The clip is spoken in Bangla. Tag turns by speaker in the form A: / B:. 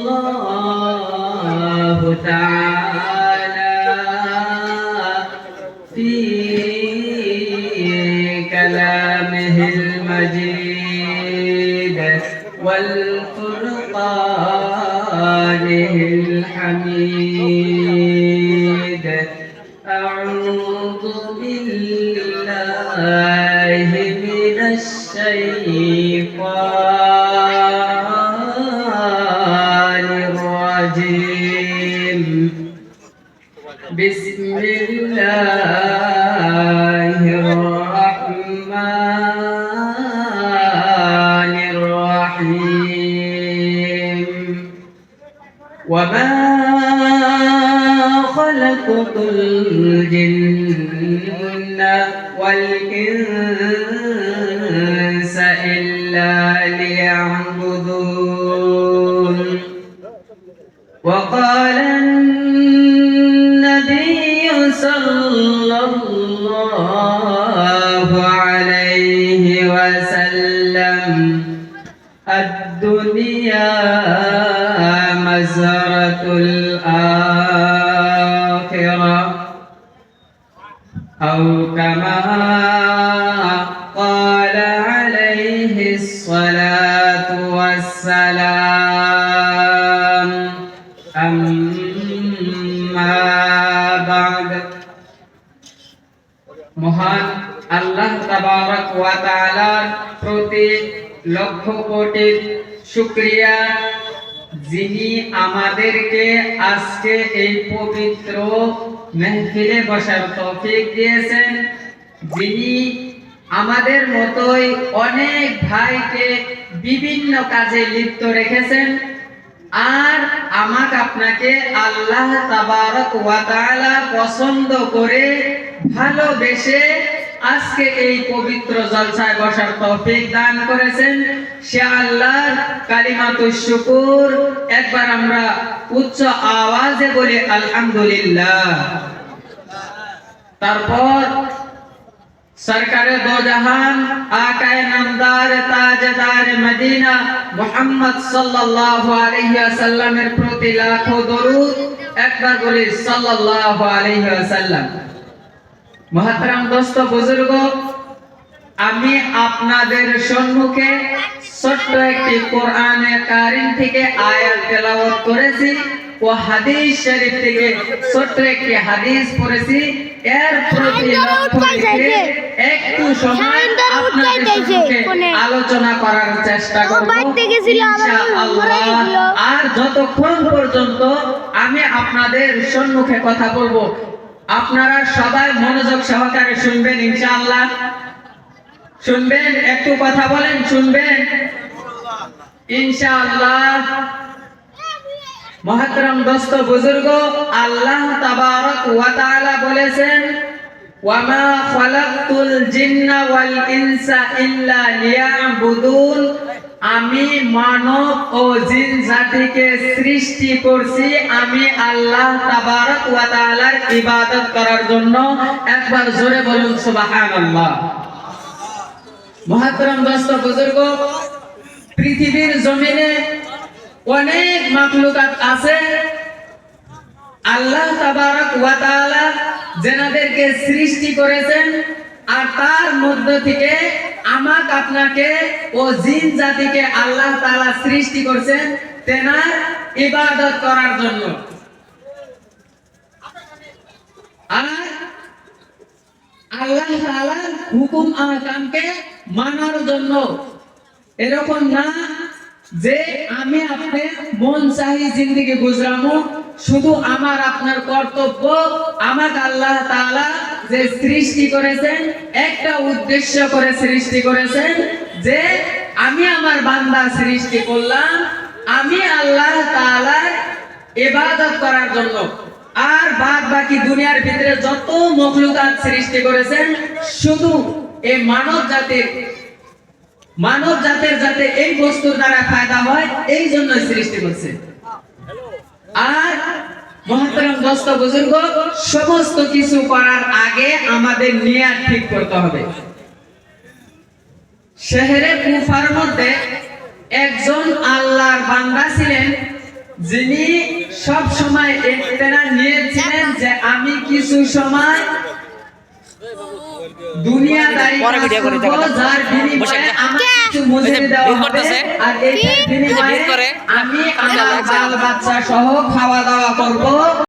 A: الله تعالى في كلامه المجيد والفرقانه الحميد. أعوذ بالله من الشيطان الرجيم. بسم الله الرحمن الرحيم. وما خلقت الجن والإنس إلا ليعبدون. وقال النبي صلى الله عليه وسلم: الدنيا مزرعة الآخرة، أو كما قال عليه الصلاة والسلام. أما بعد। মহান আল্লাহ তাবারক ওয়া তাআলার প্রতি লক্ষ কোটি শুকরিয়া, যিনি আমাদেরকে আজকে এই পবিত্র মেহফিলে বসার তৌফিক দিয়েছেন, যিনি আমাদের মতোই অনেক ভাইকে বিভিন্ন কাজে লিপ্ত রেখেছেন, আর আমাকে আপনাকে আল্লাহ তাবারক ওয়া তাআলা পছন্দ করে ভালোবেসে আজকে এই পবিত্র জলসায় বসার তৌফিক দান করেছেন। সে আল্লাহর কালিমাতুশ শুকর একবার আমরা উচ্চ আওয়াজে বলি আলহামদুলিল্লাহ। তারপর সরকারে দো জাহান আকায়ে নামদার তাজদার মদিনা মুহাম্মদ সাল্লাল্লাহু আলাইহি ওয়াসাল্লামের প্রতি লাখো দরুদ, একবার বলি সাল্লাল্লাহু আলাইহি ওয়াসাল্লাম। মহতরম দোস্ত বুজুর্গ, আমি আপনাদের সম্মুখে ছোট্ট একটি কোরআনে কারীম থেকে আয়াত তেলাওয়াত করেছি ও হাদিস শরীফ থেকে ছোট্ট একটি হাদিস পড়েছি। এর প্রতি লক্ষ্য রেখে একটু সময় আপনাদের সম্মুখে আলোচনা করার চেষ্টা করব ইনশাআল্লাহ। আর যতক্ষণ পর্যন্ত আমি আপনাদের সম্মুখে কথা বলবো, আপনারা সবাই মনোযোগ সহকারে শুনবেন ইনশাআল্লাহ। শুনবেন, একটু কথা বলেন, শুনবেন ইনশাআল্লাহ। মহতরম দোস্ত বুজুর্গ, আল্লাহ তাবারক ওয়া তাআলা বলেছেন: ওয়ামা খালাকতুল জিন্না ওয়াল ইনসা ইল্লা লিয়াবুদুন। আমি মানব ও জিন জাতিকে সৃষ্টি করছি আমি আল্লাহ তাবারক ওয়া তাআলার ইবাদত করার জন্য। একবার জোরে বলুন সুবহানাল্লাহ। মহতরম দোস্ত বুজুর্গ, পৃথিবীর জমিনে অনেক মাখলুকাত আছে। আল্লাহ তাবারক ওয়া তাআলা যেনাদেরকে সৃষ্টি করেছেন, আর তার মধ্য থেকে আমাক আপনাকে ও জিন জাতিকে আল্লাহ তাআলা সৃষ্টি করেছেন তেনার ইবাদত করার জন্য। আর আল্লাহ তাআলার হুকুম আহকামকে মানার জন্য। এরকম না যে আমি আপনি মন চাহি জিন্দেগি গুজরামু। শুধু আমার আপনার কর্তব্য, আমাকে আল্লাহ তাআলা যে সৃষ্টি করেছেন একটা উদ্দেশ্য করে সৃষ্টি করেছেন, যে আমি আমার বান্দা সৃষ্টি করলাম আমি আল্লাহ তাআলার ইবাদত করার জন্য। আর বাদ বাকি দুনিয়ার ভিতরে যত মখলুকাত সৃষ্টি করেছেন শুধু এই মানব জাতির যাতে এই বস্তুর দ্বারা ফায়দা হয় এই জন্য সৃষ্টি করছে। আর মহতরম দোস্ত বুজুর্গ, সমস্ত কিছু করার আগে আমাদের নিয়ত ঠিক করতে হবে। শহরে কুফার মধ্যে একজন আল্লাহর বান্দা ছিলেন, যিনি সব সময় ইখতিরার নিয়েছিলেন যে আমি কিছু সময় দুনিয়াদারি কাজ করব, যার বিনিময়ে আমাকে কিছু মজুরি দেওয়া হবে, আর এটার বিনিময়ে আমি আমার বাল বাচ্চা সহ খাওয়া দাওয়া করব।